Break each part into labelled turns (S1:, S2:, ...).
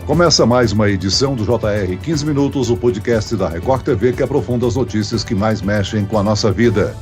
S1: Começa mais uma edição do JR 15 Minutos, o podcast da Record TV que aprofunda as notícias que mais mexem com a nossa vida.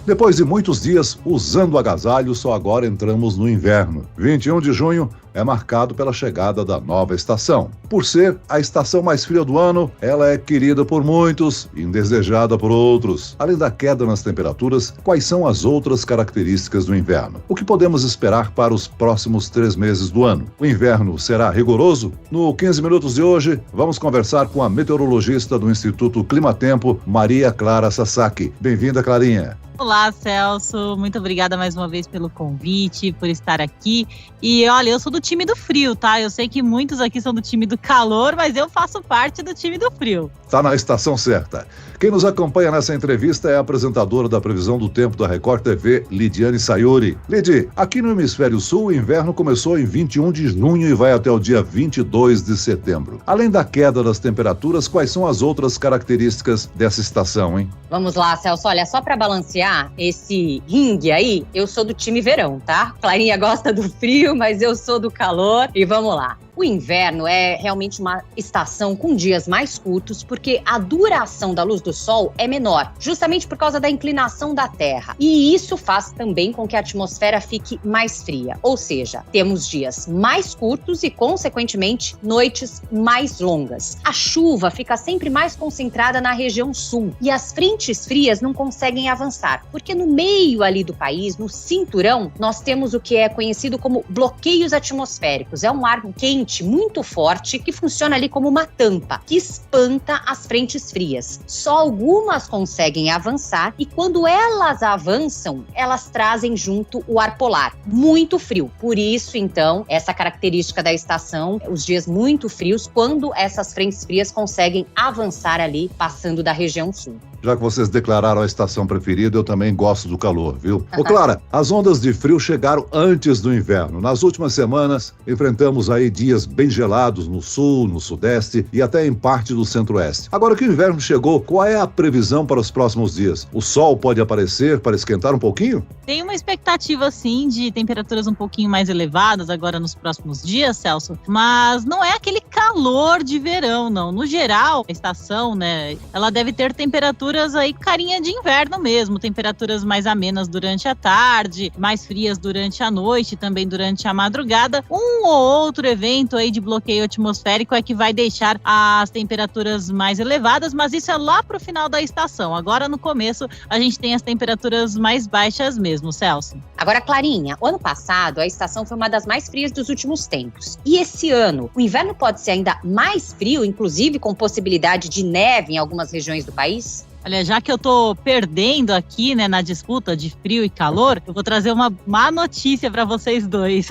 S1: Depois de muitos dias usando agasalho, só agora entramos no inverno. 21 de junho é marcado pela chegada da nova estação. Por ser a estação mais fria do ano, ela é querida por muitos e indesejada por outros. Além da queda nas temperaturas, quais são as outras características do inverno? O que podemos esperar para os próximos 3 meses do ano? O inverno será rigoroso? No 15 Minutos de hoje, vamos conversar com a meteorologista do Instituto Climatempo, Maria Clara Sasaki. Bem-vinda, Clarinha.
S2: Olá, Celso, muito obrigada mais uma vez pelo convite, por estar aqui. E olha, eu sou do time do frio, tá? Eu sei que muitos aqui são do time do calor, mas eu faço parte do time do frio.
S1: Tá na estação certa. Quem nos acompanha nessa entrevista é a apresentadora da previsão do tempo da Record TV, Lidiane Sayuri. Lidi, aqui no Hemisfério Sul, o inverno começou em 21 de junho e vai até o dia 22 de setembro. Além da queda das temperaturas, quais são as outras características dessa estação, hein?
S3: Vamos lá, Celso. Olha, só para balancear esse ringue aí, eu sou do time verão, tá? Clarinha gosta do frio, mas eu sou do calor. E vamos lá. O inverno é realmente uma estação com dias mais curtos, porque a duração da luz do sol é menor, justamente por causa da inclinação da Terra. E isso faz também com que a atmosfera fique mais fria. Ou seja, temos dias mais curtos e, consequentemente, noites mais longas. A chuva fica sempre mais concentrada na região sul e as frentes frias não conseguem avançar, porque no meio ali do país, no cinturão, nós temos o que é conhecido como bloqueios atmosféricos. É um ar quente muito forte que funciona ali como uma tampa que espanta as frentes frias. Só algumas conseguem avançar e quando elas avançam, elas trazem junto o ar polar, muito frio. Por isso, então, essa característica da estação, os dias muito frios, quando essas frentes frias conseguem avançar ali, passando da região sul.
S1: Já que vocês declararam a estação preferida, eu também gosto do calor, viu? Ô Clara, as ondas de frio chegaram antes do inverno. Nas últimas semanas, enfrentamos aí dias bem gelados no sul, no sudeste e até em parte do centro-oeste. Agora que o inverno chegou, qual é a previsão para os próximos dias? O sol pode aparecer para esquentar um pouquinho?
S2: Tem uma expectativa, sim, de temperaturas um pouquinho mais elevadas agora nos próximos dias, Celso, mas não é aquele calor de verão, não. No geral, a estação, né, ela deve ter temperaturas aí carinha de inverno mesmo, temperaturas mais amenas durante a tarde, mais frias durante a noite, também durante a madrugada. Um ou outro evento aí de bloqueio atmosférico é que vai deixar as temperaturas mais elevadas, mas isso é lá pro final da estação. Agora no começo a gente tem as temperaturas mais baixas mesmo, Celso.
S3: Agora, Clarinha, o ano passado a estação foi uma das mais frias dos últimos tempos. E esse ano, o inverno pode ser ainda mais frio, inclusive com possibilidade de neve em algumas regiões do país?
S2: Olha, já que eu tô perdendo aqui, né, na disputa de frio e calor, eu vou trazer uma má notícia para vocês dois.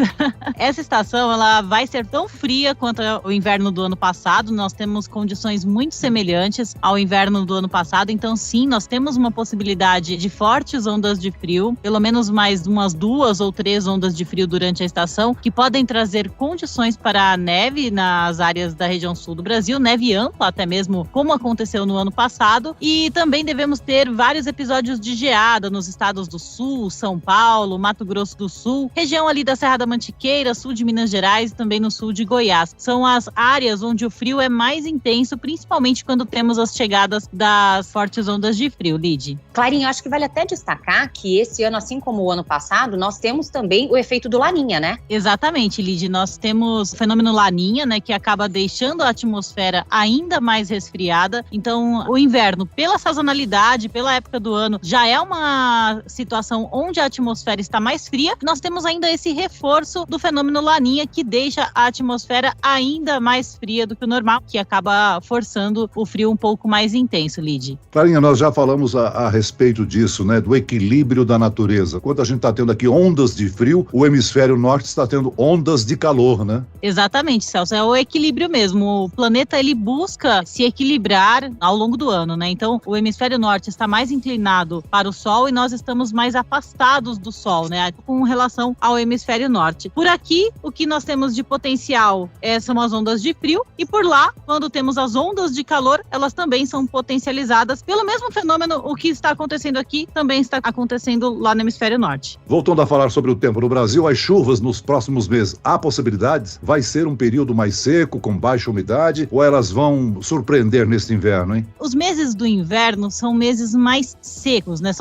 S2: Essa estação, ela vai ser tão fria quanto o inverno do ano passado. Nós temos condições muito semelhantes ao inverno do ano passado. Então, sim, nós temos uma possibilidade de fortes ondas de frio, pelo menos mais umas 2 ou 3 ondas de frio durante a estação, que podem trazer condições para a neve nas áreas da região sul do Brasil, neve ampla até mesmo, como aconteceu no ano passado, e também devemos ter vários episódios de geada nos estados do Sul, São Paulo, Mato Grosso do Sul, região ali da Serra da Mantiqueira, sul de Minas Gerais e também no sul de Goiás. São as áreas onde o frio é mais intenso, principalmente quando temos as chegadas das fortes ondas de frio, Lid.
S3: Clarinho, acho que vale até destacar que esse ano, assim como o ano passado, nós temos também o efeito do Laninha, né?
S2: Exatamente, Lid. Nós temos o fenômeno Laninha, né, que acaba deixando a atmosfera ainda mais resfriada. Então, o inverno, pela sazonalidade, pela época do ano, já é uma situação onde a atmosfera está mais fria. Nós temos ainda esse reforço do fenômeno Laninha, que deixa a atmosfera ainda mais fria do que o normal, que acaba forçando o frio um pouco mais intenso, Lid.
S1: Clarinha, nós já falamos a respeito disso, né, do equilíbrio da natureza. Quando a gente está tendo aqui ondas de frio, o hemisfério norte está tendo ondas de calor, né?
S2: Exatamente, Celso, é o equilíbrio mesmo. O planeta, ele busca se equilibrar ao longo do ano, né? Então, o hemisfério norte está mais inclinado para o sol e nós estamos mais afastados do sol, né, com relação ao hemisfério norte. Por aqui, o que nós temos de potencial são as ondas de frio, e por lá, quando temos as ondas de calor, elas também são potencializadas pelo mesmo fenômeno. O que está acontecendo aqui também está acontecendo lá no hemisfério norte.
S1: Voltando a falar sobre o tempo no Brasil, as chuvas nos próximos meses, há possibilidades? Vai ser um período mais seco, com baixa umidade, ou elas vão surpreender nesse inverno, hein?
S2: Os meses do inverno são meses mais secos, né?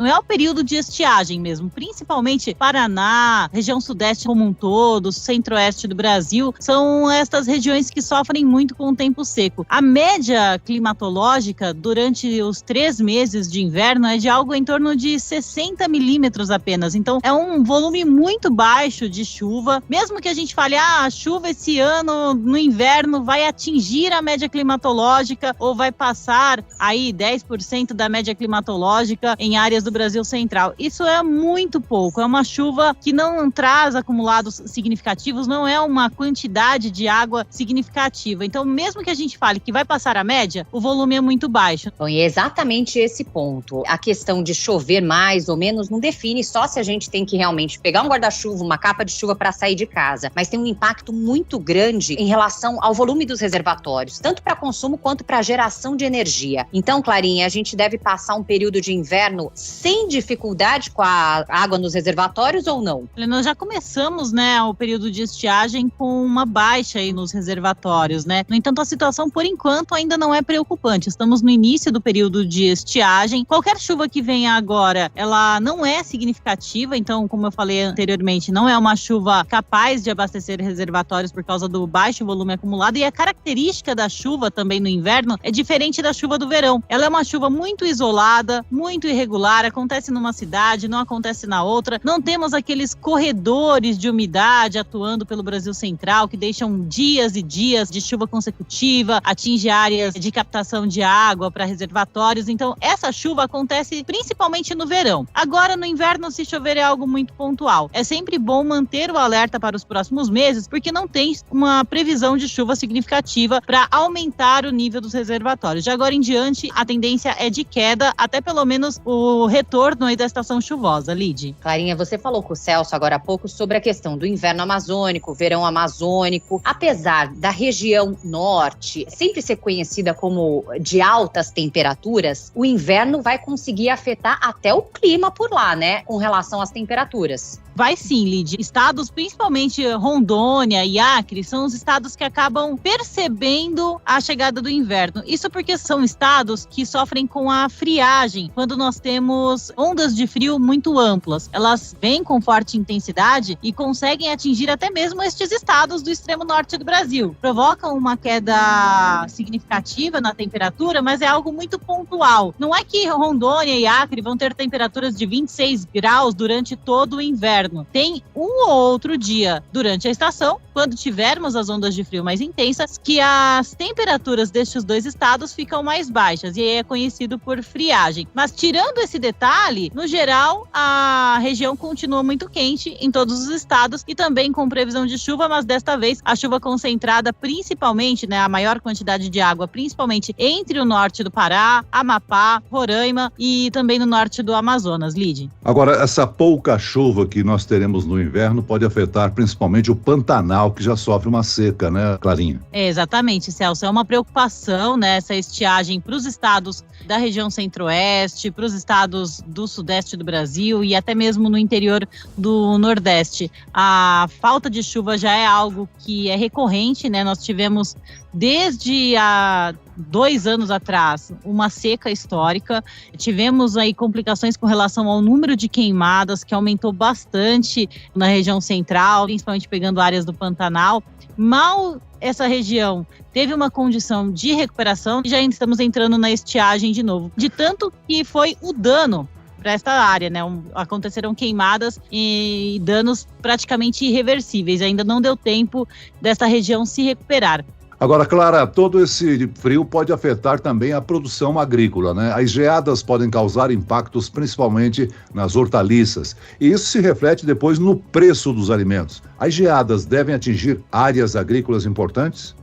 S2: É o período de estiagem mesmo, principalmente Paraná, região sudeste como um todo, centro-oeste do Brasil, são estas regiões que sofrem muito com o tempo seco. A média climatológica durante os 3 meses de inverno é de algo em torno de 60 milímetros apenas, então é um volume muito baixo de chuva. Mesmo que a gente fale, a chuva esse ano no inverno vai atingir a média climatológica ou vai passar aí 10% da média climatológica em áreas do Brasil central. Isso é muito pouco, é uma chuva que não traz acumulados significativos, não é uma quantidade de água significativa. Então, mesmo que a gente fale que vai passar a média, o volume é muito baixo.
S3: Bom, e é exatamente esse ponto. A questão de chover mais ou menos não define só se a gente tem que realmente pegar um guarda-chuva, uma capa de chuva para sair de casa, mas tem um impacto muito grande em relação ao volume dos reservatórios, tanto para consumo quanto para geração de energia. Então, Clarinha, a gente deve passar um período de inverno sem dificuldade com a água nos reservatórios ou não?
S2: Nós já começamos, né, o período de estiagem com uma baixa aí nos reservatórios, né? No entanto, a situação, por enquanto, ainda não é preocupante. Estamos no início do período de estiagem. Qualquer chuva que venha agora, ela não é significativa. Então, como eu falei anteriormente, não é uma chuva capaz de abastecer reservatórios por causa do baixo volume acumulado. E a característica da chuva também no inverno é diferente da chuva do verão. Ela é uma chuva muito isolada, muito irregular, acontece numa cidade, não acontece na outra. Não temos aqueles corredores de umidade atuando pelo Brasil central que deixam dias e dias de chuva consecutiva, atinge áreas de captação de água para reservatórios. Então, essa chuva acontece principalmente no verão. Agora, no inverno, se chover é algo muito pontual. É sempre bom manter o alerta para os próximos meses, porque não tem uma previsão de chuva significativa para aumentar o nível dos reservatórios. De agora em diante, a tendência é de queda, até pelo menos o retorno aí da estação chuvosa, Lid.
S3: Clarinha, você falou com o Celso agora há pouco sobre a questão do inverno amazônico, verão amazônico. Apesar da região norte sempre ser conhecida como de altas temperaturas, o inverno vai conseguir afetar até o clima por lá, né? Com relação às temperaturas.
S2: Vai sim, Lid. Estados, principalmente Rondônia e Acre, são os estados que acabam percebendo a chegada do inverno. Isso porque são estados que sofrem com a friagem, quando nós temos ondas de frio muito amplas. Elas vêm com forte intensidade e conseguem atingir até mesmo estes estados do extremo norte do Brasil. Provocam uma queda significativa na temperatura, mas é algo muito pontual. Não é que Rondônia e Acre vão ter temperaturas de 26 graus durante todo o inverno. Tem um ou outro dia durante a estação, quando tivermos as ondas de frio mais intensas, que as temperaturas destes dois estados ficam mais baixas, e aí é conhecido por friagem. Mas tirando esse detalhe, no geral, a região continua muito quente em todos os estados e também com previsão de chuva, mas desta vez a chuva concentrada principalmente, né, a maior quantidade de água, principalmente entre o norte do Pará, Amapá, Roraima e também no norte do Amazonas, Lid.
S1: Agora, essa pouca chuva que nós teremos no inverno pode afetar principalmente o Pantanal, que já sofre uma seca, né, Clarinha?
S2: Exatamente, Celso. É uma preocupação, né, essa estiagem para os estados da região centro-oeste, para os estados do sudeste do Brasil e até mesmo no interior do nordeste. A falta de chuva já é algo que é recorrente, né? Nós tivemos desde há 2 anos atrás uma seca histórica, tivemos aí complicações com relação ao número de queimadas, que aumentou bastante na região central, principalmente pegando áreas do Pantanal. Mal essa região teve uma condição de recuperação e já estamos entrando na estiagem de novo, de tanto que foi o dano para esta área, né? Aconteceram queimadas e danos praticamente irreversíveis, ainda não deu tempo dessa região se recuperar.
S1: Agora, Clara, todo esse frio pode afetar também a produção agrícola, né? As geadas podem causar impactos principalmente nas hortaliças. E isso se reflete depois no preço dos alimentos. As geadas devem atingir áreas agrícolas importantes?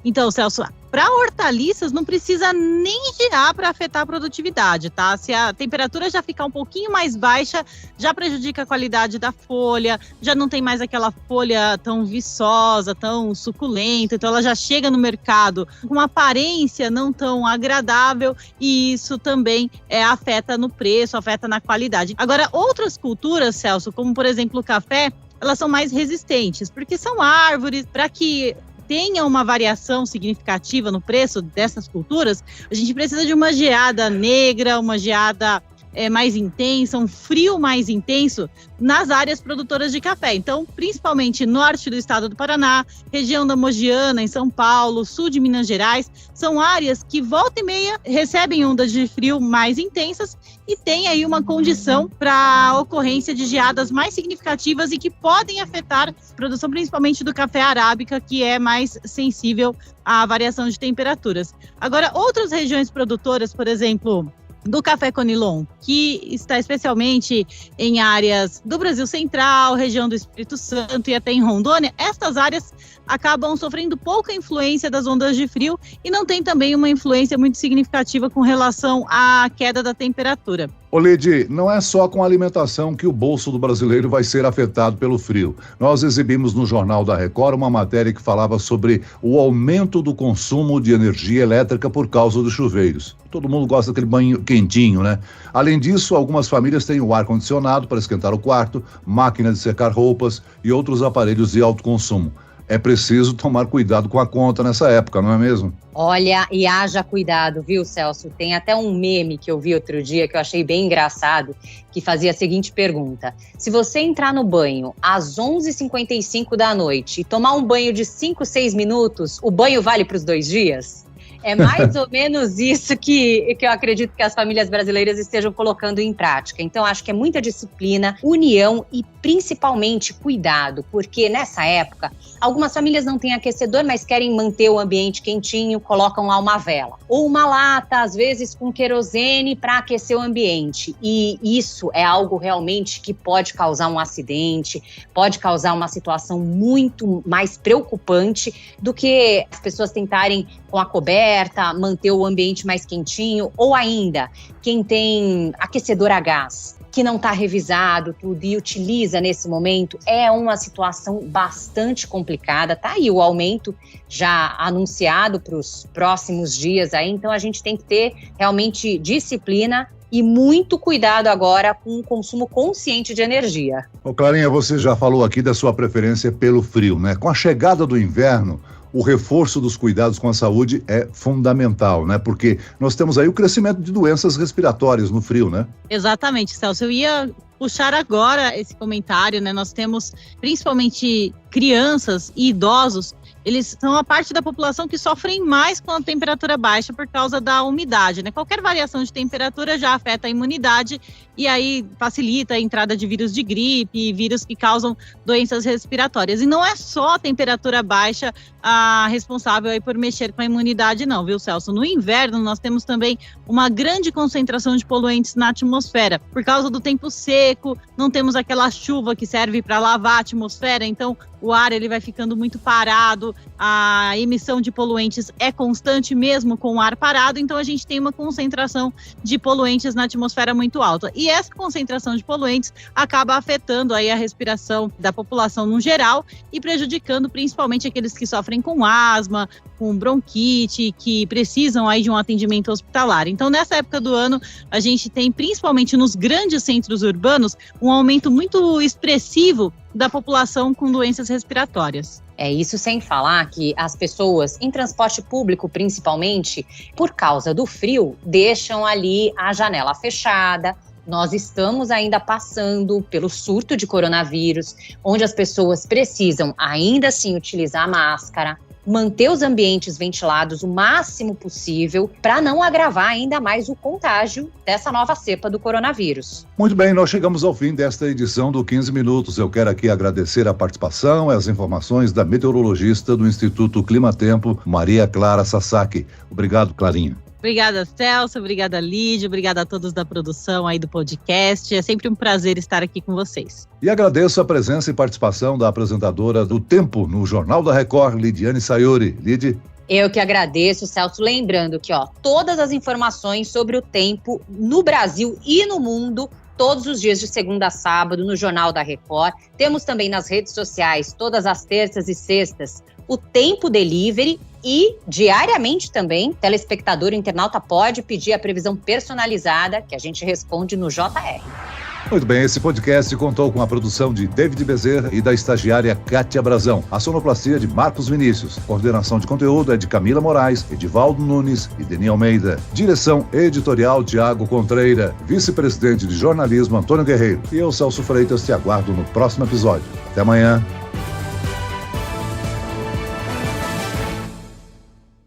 S2: Então, Celso, Para hortaliças, não precisa nem girar para afetar a produtividade, tá? Se a temperatura já ficar um pouquinho mais baixa, já prejudica a qualidade da folha, já não tem mais aquela folha tão viçosa, tão suculenta, então ela já chega no mercado com uma aparência não tão agradável e isso também afeta no preço, afeta na qualidade. Agora, outras culturas, Celso, como por exemplo o café, elas são mais resistentes, porque são árvores, para que tenha uma variação significativa no preço dessas culturas, a gente precisa de uma geada negra, uma geada mais intensa, um frio mais intenso nas áreas produtoras de café. Então, principalmente norte do estado do Paraná, região da Mogiana, em São Paulo, sul de Minas Gerais, são áreas que volta e meia recebem ondas de frio mais intensas e tem aí uma condição para a ocorrência de geadas mais significativas e que podem afetar a produção principalmente do café arábica, que é mais sensível à variação de temperaturas. Agora, outras regiões produtoras, por exemplo, do café Conilon, que está especialmente em áreas do Brasil Central, região do Espírito Santo e até em Rondônia, estas áreas acabam sofrendo pouca influência das ondas de frio e não tem também uma influência muito significativa com relação à queda da temperatura.
S1: Ô Lid, não é só com a alimentação que o bolso do brasileiro vai ser afetado pelo frio. Nós exibimos no Jornal da Record uma matéria que falava sobre o aumento do consumo de energia elétrica por causa dos chuveiros. Todo mundo gosta daquele banho quentinho, né? Além disso, algumas famílias têm o ar-condicionado para esquentar o quarto, máquina de secar roupas e outros aparelhos de alto consumo. É preciso tomar cuidado com a conta nessa época, não é mesmo?
S3: Olha, e haja cuidado, viu, Celso? Tem até um meme que eu vi outro dia que eu achei bem engraçado, que fazia a seguinte pergunta: se você entrar no banho às 11h55 da noite e tomar um banho de 5, 6 minutos, o banho vale para os 2 dias? É mais ou menos isso que eu acredito que as famílias brasileiras estejam colocando em prática. Então, acho que é muita disciplina, união e principalmente cuidado, porque nessa época, algumas famílias não têm aquecedor, mas querem manter o ambiente quentinho, colocam lá uma vela. Ou uma lata, às vezes com querosene para aquecer o ambiente. E isso é algo realmente que pode causar um acidente, pode causar uma situação muito mais preocupante do que as pessoas tentarem com a coberta, manter o ambiente mais quentinho, ou ainda, quem tem aquecedor a gás, que não está revisado tudo e utiliza nesse momento, é uma situação bastante complicada. Tá aí o aumento já anunciado para os próximos dias aí, então a gente tem que ter realmente disciplina e muito cuidado agora com o consumo consciente de energia.
S1: Ô Clarinha, você já falou aqui da sua preferência pelo frio, né? Com a chegada do inverno, o reforço dos cuidados com a saúde é fundamental, né? Porque nós temos aí o crescimento de doenças respiratórias no frio, né?
S2: Exatamente, Celso. Eu ia puxar agora esse comentário, né? Nós temos principalmente crianças e idosos, eles são a parte da população que sofrem mais com a temperatura baixa por causa da umidade, né? Qualquer variação de temperatura já afeta a imunidade e aí facilita a entrada de vírus de gripe, vírus que causam doenças respiratórias. E não é só a temperatura baixa a responsável aí por mexer com a imunidade não, viu, Celso? No inverno nós temos também uma grande concentração de poluentes na atmosfera. Por causa do tempo seco, não temos aquela chuva que serve para lavar a atmosfera, então o ar ele vai ficando muito parado, a emissão de poluentes é constante mesmo com o ar parado, então a gente tem uma concentração de poluentes na atmosfera muito alta. E essa concentração de poluentes acaba afetando aí a respiração da população no geral e prejudicando principalmente aqueles que sofrem com asma, com bronquite, que precisam aí de um atendimento hospitalar. Então, nessa época do ano, a gente tem, principalmente nos grandes centros urbanos, um aumento muito expressivo da população com doenças respiratórias.
S3: É isso, sem falar que as pessoas em transporte público, principalmente, por causa do frio, deixam ali a janela fechada. Nós estamos ainda passando pelo surto de coronavírus, onde as pessoas precisam ainda assim utilizar máscara, manter os ambientes ventilados o máximo possível para não agravar ainda mais o contágio dessa nova cepa do coronavírus.
S1: Muito bem, nós chegamos ao fim desta edição do 15 Minutos. Eu quero aqui agradecer a participação e as informações da meteorologista do Instituto Climatempo, Maria Clara Sasaki. Obrigado, Clarinha.
S2: Obrigada, Celso, obrigada, Lídia, obrigada a todos da produção aí do podcast. É sempre um prazer estar aqui com vocês.
S1: E agradeço a presença e participação da apresentadora do Tempo no Jornal da Record, Lidiane Sayuri. Lidi.
S3: Eu que agradeço, Celso. Lembrando que todas as informações sobre o tempo no Brasil e no mundo, todos os dias de segunda a sábado no Jornal da Record. Temos também nas redes sociais, todas as terças e sextas, o Tempo Delivery. E diariamente também, telespectador, o internauta pode pedir a previsão personalizada que a gente responde no JR.
S1: Muito bem, esse podcast contou com a produção de David Bezerra e da estagiária Kátia Brazão. A sonoplastia de Marcos Vinícius. Coordenação de conteúdo é de Camila Moraes, Edivaldo Nunes e Deni Almeida. Direção editorial Tiago Contreira. Vice-presidente de jornalismo Antônio Guerreiro. E eu, Celso Freitas, te aguardo no próximo episódio. Até amanhã.